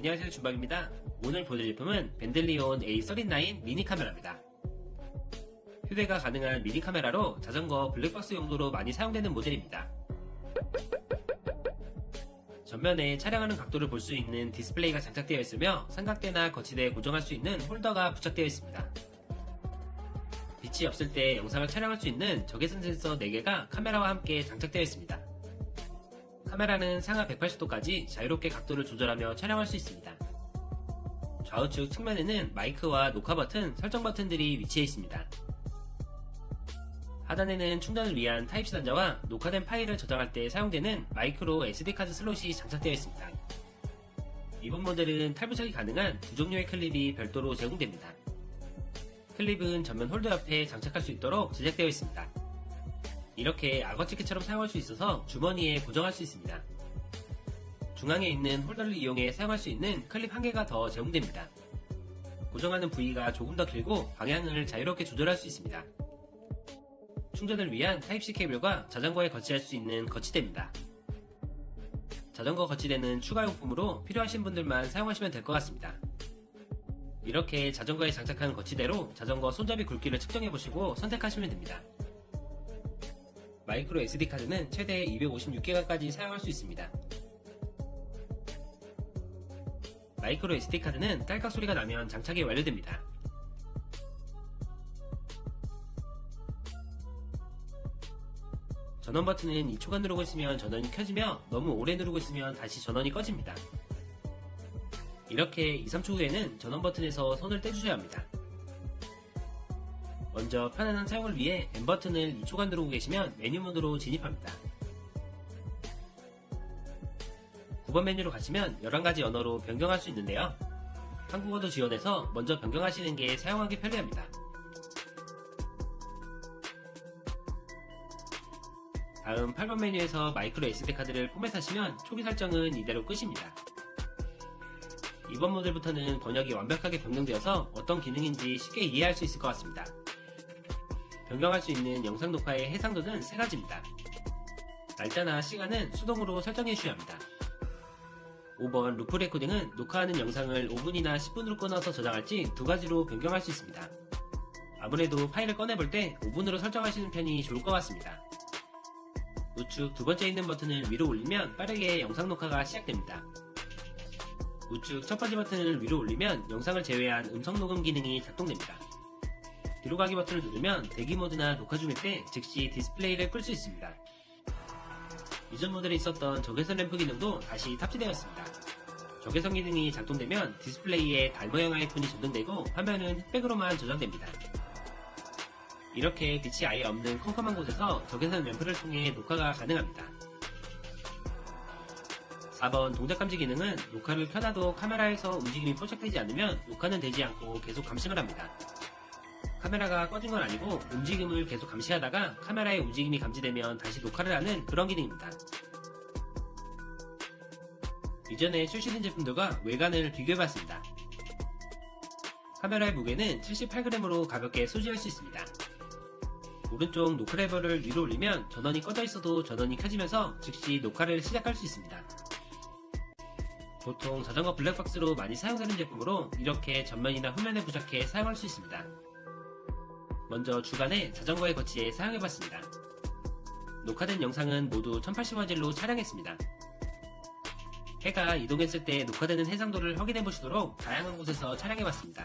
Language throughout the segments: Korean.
안녕하세요, 준박입니다. 오늘 보여드릴 제품은 벤들리온 A39 미니 카메라입니다. 휴대가 가능한 미니 카메라로 자전거 블랙박스 용도로 많이 사용되는 모델입니다. 전면에 촬영하는 각도를 볼 수 있는 디스플레이가 장착되어 있으며 삼각대나 거치대에 고정할 수 있는 홀더가 부착되어 있습니다. 빛이 없을 때 영상을 촬영할 수 있는 적외선 센서 4개가 카메라와 함께 장착되어 있습니다. 카메라는 상하 180도까지 자유롭게 각도를 조절하며 촬영할 수 있습니다. 좌우측 측면에는 마이크와 녹화 버튼, 설정 버튼들이 위치해 있습니다. 하단에는 충전을 위한 타입C 단자와 녹화된 파일을 저장할 때 사용되는 마이크로 SD카드 슬롯이 장착되어 있습니다. 이번 모델은 탈부착이 가능한 두 종류의 클립이 별도로 제공됩니다. 클립은 전면 홀더 옆에 장착할 수 있도록 제작되어 있습니다. 이렇게 악어치기처럼 사용할 수 있어서 주머니에 고정할 수 있습니다. 중앙에 있는 홀더를 이용해 사용할 수 있는 클립 1개가 더 제공됩니다. 고정하는 부위가 조금 더 길고 방향을 자유롭게 조절할 수 있습니다. 충전을 위한 타입C 케이블과 자전거에 거치할 수 있는 거치대입니다. 자전거 거치대는 추가용품으로 필요하신 분들만 사용하시면 될 것 같습니다. 이렇게 자전거에 장착한 거치대로 자전거 손잡이 굵기를 측정해보시고 선택하시면 됩니다. 마이크로 SD카드는 최대 256기가까지 사용할 수 있습니다. 마이크로 SD카드는 딸깍 소리가 나면 장착이 완료됩니다. 전원 버튼은 2초간 누르고 있으면 전원이 켜지며 너무 오래 누르고 있으면 다시 전원이 꺼집니다. 이렇게 2-3초 후에는 전원 버튼에서 손을 떼주셔야 합니다. 먼저 편안한 사용을 위해 N버튼을 2초간 누르고 계시면 메뉴 모드로 진입합니다. 9번 메뉴로 가시면 11가지 언어로 변경할 수 있는데요. 한국어도 지원해서 먼저 변경하시는 게 사용하기 편리합니다. 다음 8번 메뉴에서 마이크로 SD카드를 포맷하시면 초기 설정은 이대로 끝입니다. 이번 모델부터는 번역이 완벽하게 변경되어서 어떤 기능인지 쉽게 이해할 수 있을 것 같습니다. 변경할 수 있는 영상 녹화의 해상도는 3가지입니다. 날짜나 시간은 수동으로 설정해 주셔야 합니다. 5번 루프 레코딩은 녹화하는 영상을 5분이나 10분으로 끊어서 저장할지 2가지로 변경할 수 있습니다. 아무래도 파일을 꺼내볼 때 5분으로 설정하시는 편이 좋을 것 같습니다. 우측 두 번째 있는 버튼을 위로 올리면 빠르게 영상 녹화가 시작됩니다. 우측 첫 번째 버튼을 위로 올리면 영상을 제외한 음성 녹음 기능이 작동됩니다. 뒤로 가기 버튼을 누르면 대기 모드나 녹화 중일 때 즉시 디스플레이를 끌 수 있습니다. 이전 모델에 있었던 적외선 램프 기능도 다시 탑재되었습니다. 적외선 기능이 작동되면 디스플레이에 달 모양 아이콘이 조정되고 화면은 흑백으로만 저장됩니다. 이렇게 빛이 아예 없는 컴컴한 곳에서 적외선 램프를 통해 녹화가 가능합니다. 4번 동작 감지 기능은 녹화를 켜놔도 카메라에서 움직임이 포착되지 않으면 녹화는 되지 않고 계속 감심을 합니다. 카메라가 꺼진 건 아니고 움직임을 계속 감시하다가 카메라의 움직임이 감지되면 다시 녹화를 하는 그런 기능입니다. 이전에 출시된 제품들과 외관을 비교해봤습니다. 카메라의 무게는 78g으로 가볍게 소지할 수 있습니다. 오른쪽 노크 레버를 위로 올리면 전원이 꺼져 있어도 전원이 켜지면서 즉시 녹화를 시작할 수 있습니다. 보통 자전거 블랙박스로 많이 사용되는 제품으로 이렇게 전면이나 후면에 부착해 사용할 수 있습니다. 먼저 주간에 자전거의 거치에 사용해봤습니다. 녹화된 영상은 모두 1080화질로 촬영했습니다. 해가 이동했을 때 녹화되는 해상도를 확인해보시도록 다양한 곳에서 촬영해봤습니다.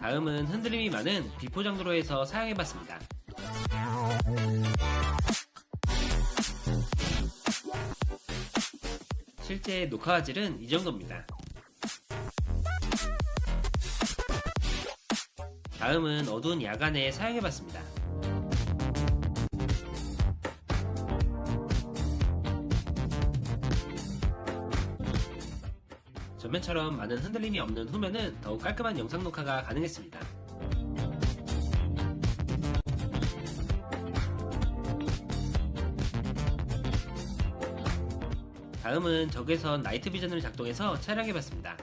다음은 흔들림이 많은 비포 장도로 해서 사용해봤습니다. 실제 녹화 화질은 이 정도입니다. 다음은 어두운 야간에 사용해봤습니다. 전면처럼 많은 흔들림이 없는 후면은 더욱 깔끔한 영상 녹화가 가능했습니다. 다음은 적외선 나이트 비전을 작동해서 촬영해봤습니다.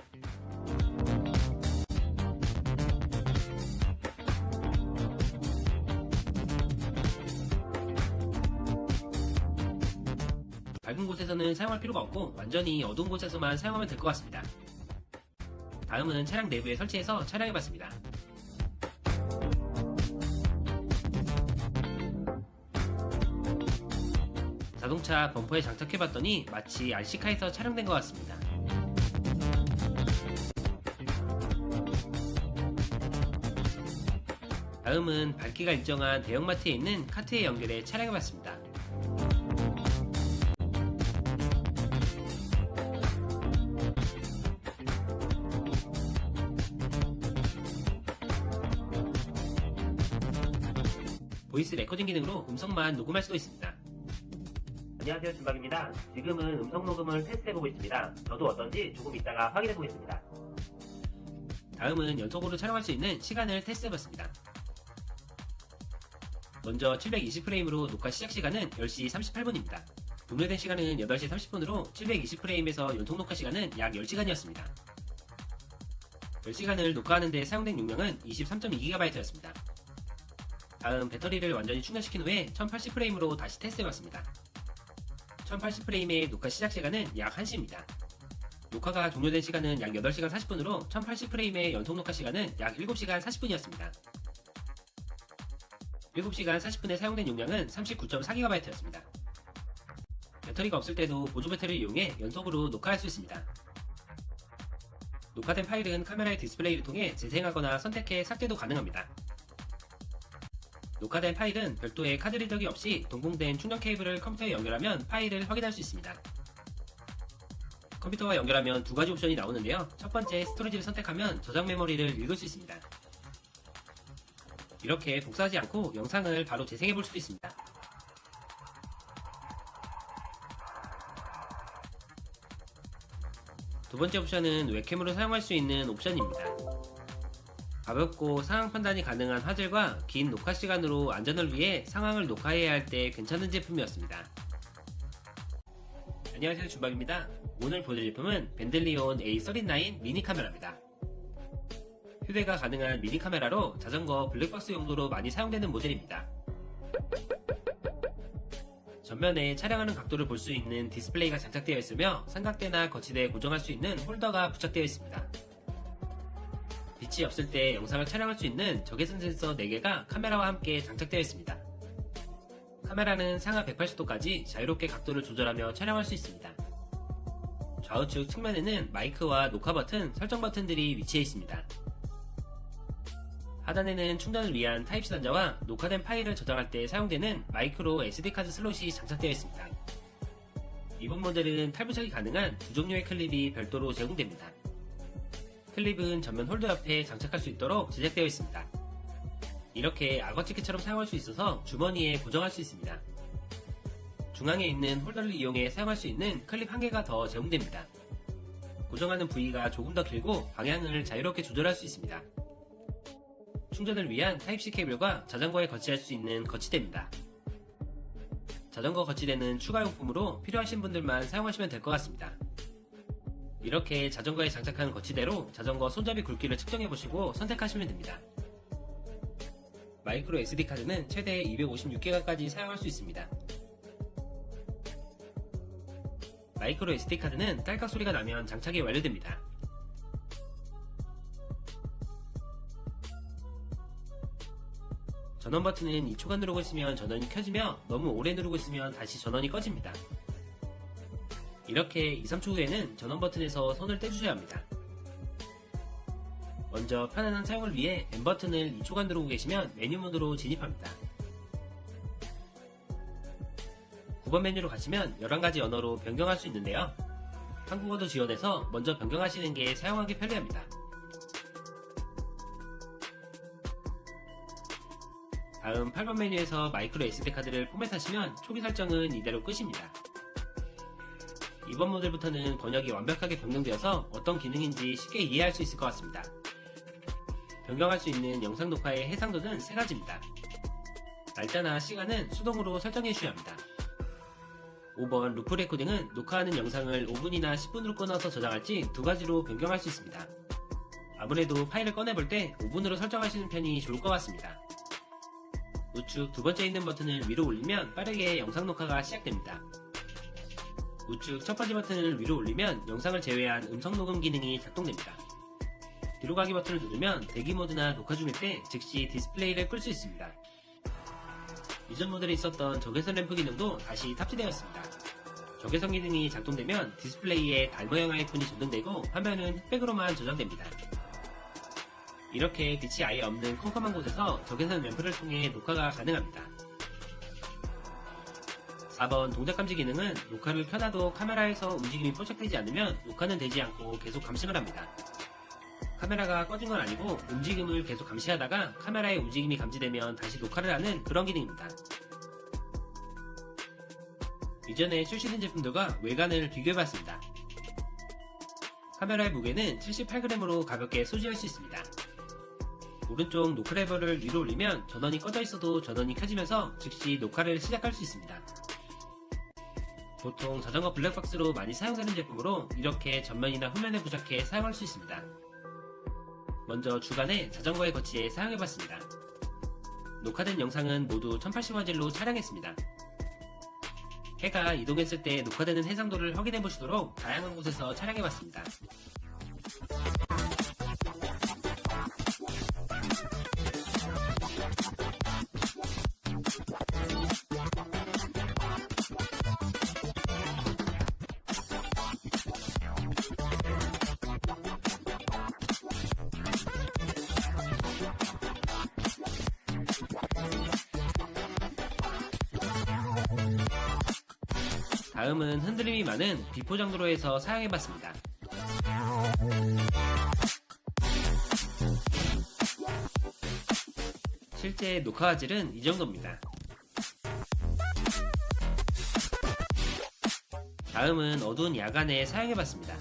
밝은 곳에서는 사용할 필요가 없고 완전히 어두운 곳에서만 사용하면 될 것 같습니다. 다음은 차량 내부에 설치해서 촬영해봤습니다. 자동차 범퍼에 장착해봤더니 마치 RC카에서 촬영된 것 같습니다. 다음은 밝기가 일정한 대형마트에 있는 카트에 연결해 촬영해봤습니다. 보이스 레코딩 기능으로 음성만 녹음할 수도 있습니다. 안녕하세요, 준박입니다. 지금은 음성 녹음을 테스트해보고 있습니다. 저도 어떤지 조금 이따가 확인해보겠습니다. 다음은 연속으로 촬영할 수 있는 시간을 테스트해봤습니다. 먼저 720프레임으로 녹화 시작 시간은 10시 38분입니다. 동료된 시간은 8시 30분으로 720프레임에서 연속 녹화 시간은 약 10시간이었습니다. 10시간을 녹화하는 데 사용된 용량은 23.2GB였습니다. 다음 배터리를 완전히 충전시킨 후에 1080프레임으로 다시 테스트해봤습니다. 1080프레임의 녹화 시작 시간은 약 1시입니다. 녹화가 종료된 시간은 약 8시간 40분으로 1080프레임의 연속 녹화 시간은 약 7시간 40분이었습니다. 7시간 40분에 사용된 용량은 39.4GB였습니다. 배터리가 없을 때도 보조 배터리를 이용해 연속으로 녹화할 수 있습니다. 녹화된 파일은 카메라의 디스플레이를 통해 재생하거나 선택해 삭제도 가능합니다. 녹화된 파일은 별도의 카드 리더기 없이 동봉된 충전 케이블을 컴퓨터에 연결하면 파일을 확인할 수 있습니다. 컴퓨터와 연결하면 두 가지 옵션이 나오는데요. 첫 번째 스토리지를 선택하면 저장 메모리를 읽을 수 있습니다. 이렇게 복사하지 않고 영상을 바로 재생해 볼 수도 있습니다. 두 번째 옵션은 웹캠으로 사용할 수 있는 옵션입니다. 가볍고 상황 판단이 가능한 화질과 긴 녹화 시간으로 안전을 위해 상황을 녹화해야 할 때 괜찮은 제품이었습니다. 안녕하세요, 준박입니다. 오늘 보여드릴 제품은 벤들리온 A39 미니 카메라입니다. 휴대가 가능한 미니 카메라로 자전거 블랙박스 용도로 많이 사용되는 모델입니다. 전면에 촬영하는 각도를 볼 수 있는 디스플레이가 장착되어 있으며 삼각대나 거치대에 고정할 수 있는 홀더가 부착되어 있습니다. 빛이 없을 때 영상을 촬영할 수 있는 적외선 센서 4개가 카메라와 함께 장착되어 있습니다. 카메라는 상하 180도까지 자유롭게 각도를 조절하며 촬영할 수 있습니다. 좌우측 측면에는 마이크와 녹화 버튼, 설정 버튼들이 위치해 있습니다. 하단에는 충전을 위한 타입C 단자와 녹화된 파일을 저장할 때 사용되는 마이크로 SD카드 슬롯이 장착되어 있습니다. 이번 모델은 탈부착이 가능한 두 종류의 클립이 별도로 제공됩니다. 클립은 전면 홀더 옆에 장착할 수 있도록 제작되어 있습니다. 이렇게 악어치기처럼 사용할 수 있어서 주머니에 고정할 수 있습니다. 중앙에 있는 홀더를 이용해 사용할 수 있는 클립 1개가 더 제공됩니다. 고정하는 부위가 조금 더 길고 방향을 자유롭게 조절할 수 있습니다. 충전을 위한 타입C 케이블과 자전거에 거치할 수 있는 거치대입니다. 자전거 거치대는 추가용품으로 필요하신 분들만 사용하시면 될 것 같습니다. 이렇게 자전거에 장착한 거치대로 자전거 손잡이 굵기를 측정해보시고 선택하시면 됩니다. 마이크로 SD카드는 최대 256GB까지 사용할 수 있습니다. 마이크로 SD카드는 딸깍 소리가 나면 장착이 완료됩니다. 전원 버튼은 2초간 누르고 있으면 전원이 켜지며 너무 오래 누르고 있으면 다시 전원이 꺼집니다. 이렇게 2, 3초 후에는 전원 버튼에서 손을 떼주셔야 합니다. 먼저 편안한 사용을 위해 M 버튼을 2초간 누르고 계시면 메뉴 모드로 진입합니다. 9번 메뉴로 가시면 11가지 언어로 변경할 수 있는데요. 한국어도 지원해서 먼저 변경하시는 게 사용하기 편리합니다. 다음 8번 메뉴에서 마이크로 SD카드를 포맷하시면 초기 설정은 이대로 끝입니다. 이번 모델부터는 번역이 완벽하게 변경되어서 어떤 기능인지 쉽게 이해할 수 있을 것 같습니다. 변경할 수 있는 영상 녹화의 해상도는 3가지입니다. 날짜나 시간은 수동으로 설정해 주셔야 합니다. 5번 루프 레코딩은 녹화하는 영상을 5분이나 10분으로 끊어서 저장할지 두 가지로 변경할 수 있습니다. 아무래도 파일을 꺼내볼 때 5분으로 설정하시는 편이 좋을 것 같습니다. 우측 두 번째 있는 버튼을 위로 올리면 빠르게 영상 녹화가 시작됩니다. 우측 첫 번째 버튼을 위로 올리면 영상을 제외한 음성 녹음 기능이 작동됩니다. 뒤로 가기 버튼을 누르면 대기 모드나 녹화 중일 때 즉시 디스플레이를 끌 수 있습니다. 이전 모델에 있었던 적외선 램프 기능도 다시 탑재되었습니다. 적외선 기능이 작동되면 디스플레이에 달 모양 아이콘이 조정되고 화면은 흑백으로만 저장됩니다. 이렇게 빛이 아예 없는 컴컴한 곳에서 적외선 램프를 통해 녹화가 가능합니다. 4번 동작 감지 기능은 녹화를 켜놔도 카메라에서 움직임이 포착되지 않으면 녹화는 되지 않고 계속 감심을 합니다. 카메라가 꺼진 건 아니고 움직임을 계속 감시하다가 카메라의 움직임이 감지되면 다시 녹화를 하는 그런 기능입니다. 이전에 출시된 제품들과 외관을 비교해봤습니다. 카메라의 무게는 78g으로 가볍게 소지할 수 있습니다. 오른쪽 노크 레버를 위로 올리면 전원이 꺼져 있어도 전원이 켜지면서 즉시 녹화를 시작할 수 있습니다. 보통 자전거 블랙박스로 많이 사용되는 제품으로 이렇게 전면이나 후면에 부착해 사용할 수 있습니다. 먼저 주간에 자전거에 거치해 사용해봤습니다. 녹화된 영상은 모두 1080화질로 촬영했습니다. 해가 이동했을 때 녹화되는 해상도를 확인해보시도록 다양한 곳에서 촬영해봤습니다. 다음은 흔들림이 많은 비포장도로에서 사용해봤습니다. 실제 녹화 화질은 이 정도입니다. 다음은 어두운 야간에 사용해봤습니다.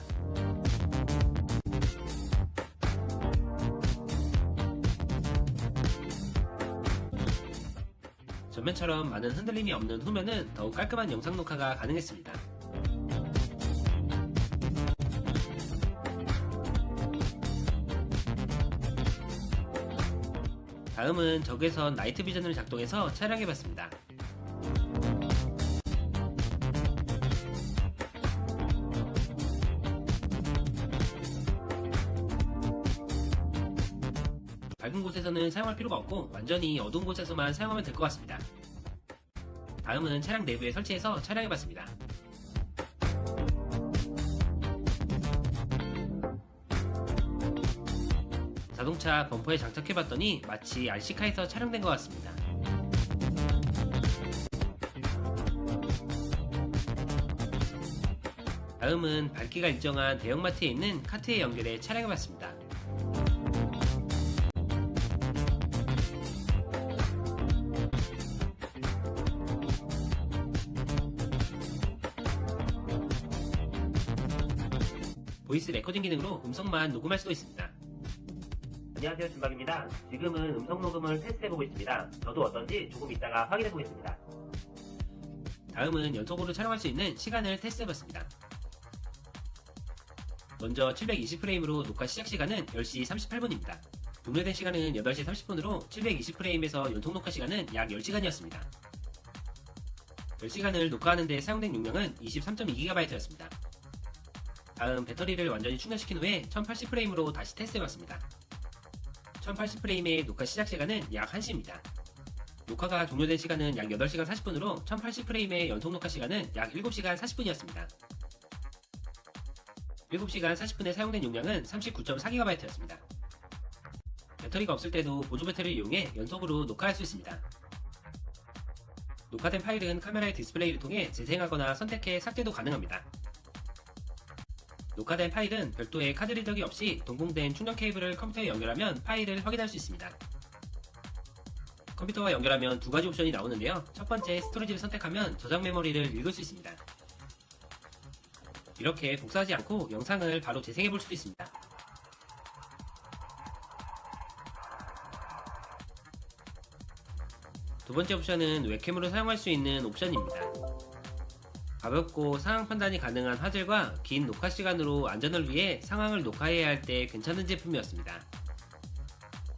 전면처럼 많은 흔들림이 없는 후면은 더욱 깔끔한 영상 녹화가 가능했습니다. 다음은 적외선 나이트 비전을 작동해서 촬영해봤습니다. 밝은 곳에서는 사용할 필요가 없고 완전히 어두운 곳에서만 사용하면 될 것 같습니다. 다음은 차량 내부에 설치해서 촬영해봤습니다. 자동차 범퍼에 장착해봤더니 마치 RC카에서 촬영된 것 같습니다. 다음은 밝기가 일정한 대형마트에 있는 카트에 연결해 촬영해봤습니다. 보이스 레코딩 기능으로 음성만 녹음할 수도 있습니다. 안녕하세요, 준박입니다. 지금은 음성 녹음을 테스트해보고 있습니다. 저도 어떤지 조금 이따가 확인해보겠습니다. 다음은 연속으로 촬영할 수 있는 시간을 테스트해봤습니다. 먼저 720프레임으로 녹화 시작 시간은 10시 38분입니다. 동료된 시간은 8시 30분으로 720프레임에서 연속 녹화 시간은 약 10시간이었습니다. 10시간을 녹화하는 데 사용된 용량은 23.2GB였습니다. 다음 배터리를 완전히 충전시킨 후에 1080프레임으로 다시 테스트해봤습니다. 1080프레임의 녹화 시작 시간은 약 1시입니다. 녹화가 종료된 시간은 약 8시간 40분으로 1080프레임의 연속 녹화 시간은 약 7시간 40분이었습니다. 7시간 40분에 사용된 용량은 39.4GB였습니다. 배터리가 없을 때도 보조 배터리를 이용해 연속으로 녹화할 수 있습니다. 녹화된 파일은 카메라의 디스플레이를 통해 재생하거나 선택해 삭제도 가능합니다. 녹화된 파일은 별도의 카드 리더기 없이 동봉된 충전 케이블을 컴퓨터에 연결하면 파일을 확인할 수 있습니다. 컴퓨터와 연결하면 두 가지 옵션이 나오는데요. 첫 번째 스토리지를 선택하면 저장 메모리를 읽을 수 있습니다. 이렇게 복사하지 않고 영상을 바로 재생해 볼 수도 있습니다. 두 번째 옵션은 웹캠으로 사용할 수 있는 옵션입니다. 가볍고 상황 판단이 가능한 화질과 긴 녹화 시간으로 안전을 위해 상황을 녹화해야 할 때 괜찮은 제품이었습니다.